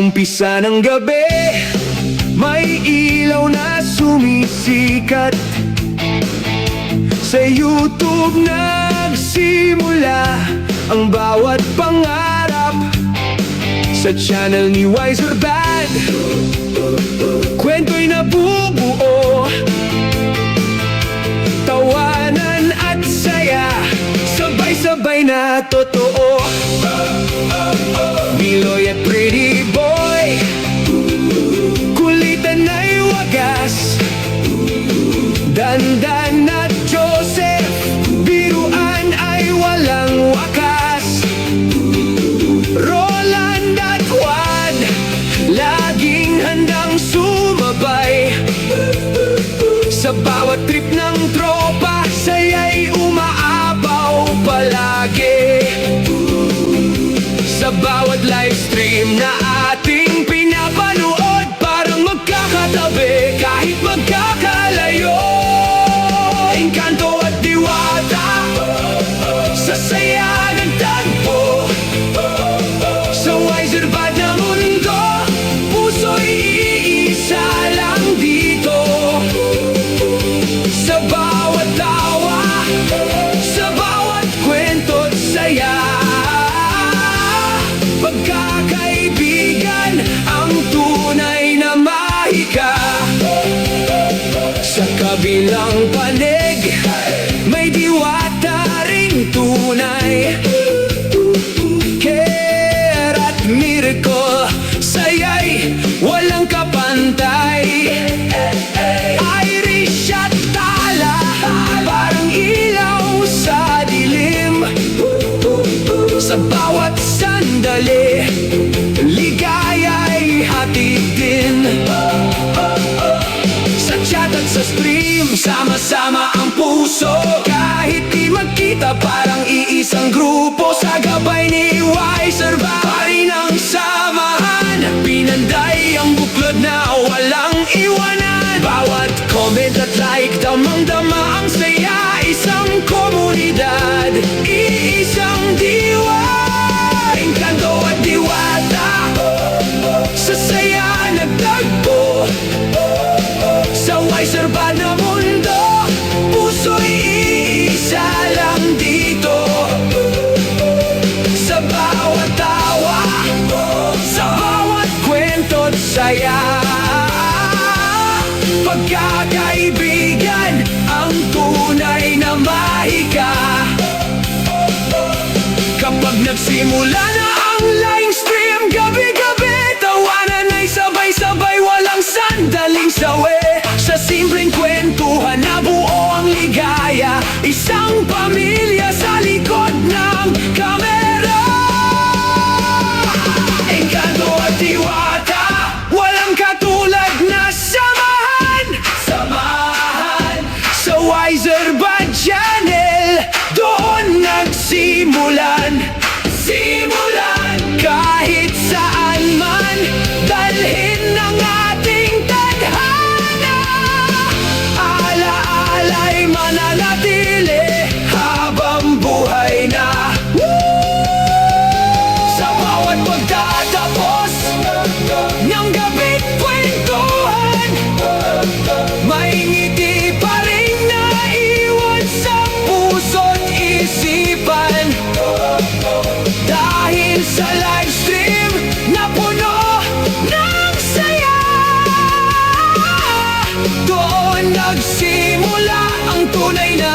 umpisa ng gabi, may ilaw na sumisikat. Sa YouTube nagsimula ang bawat pangarap. Sa channel ni Wiser Band, kwento'y nabubuo, tawanan at saya, sabay-sabay na totoo. Miloy at Pretty Boy, kulitan ay wagas. Dandan at Joseph, biruan ay walang wakas. Roland at Juan, laging handang sumabay. Sa bawat trip ng tropa, saya'y umaabaw palagi. Sa bawat livestream na ating pinapanood, parang magkakatabi kahit magkakalayo. Engkanto at diwata, sa saya ng tagpo. Sa Wiser Band na mundo, puso'y iisa lang dito. Sa bawat tawa, sa bawat kwento't saya, pagkakaibigan ang tunay na mahika. Sa kabilang panig, may diwata ring tunay. Care at Miracle, saya'y walang kapantay. Irish at Tala, parang ilaw sa dilim. Sa bawat sandali, ligaya'y hatid din. Sa chat at sa stream, sama-sama ang puso. Kahit di magkita, parang iisang grupo. Sa gabay ni Wiser Band, pa rin ang samahan. Pinanday ang buklod na walang iwanan. Bawat comment at like, damang-dama ang saya. Isang komunidad, iisang diwa. Engkanto at diwata, sa saya nagtagpo. Sa Wiser Band na mundo, puso'y iisa lang dito. Sa bawat tawa, sa bawat kwento't saya, pagkakaibigan ang tunay na mahika. Kapag nagsimula na ang live stream, gabi-gabi, tawanan ay sabay-sabay, walang sandaling sawi. Sa simpleng kwentuhan, nabuo ang ligaya. Isang pamilya sa likod ng kamera. Engkanto at diwata, walang katulad na samahan. Samahan sa Wiser Band channel, doon nagsimulan. Kahit saan man, dalhin ng ating tadhana. Ala-ala'y mananatili habang buhay na. Sa bawat pagtatapos ng gabi't kwentuhan, may ngiti pa rin naiwan sa puso't isipan. Dahil sa livestream na puno ng saya, doon nagsimula ang tunay na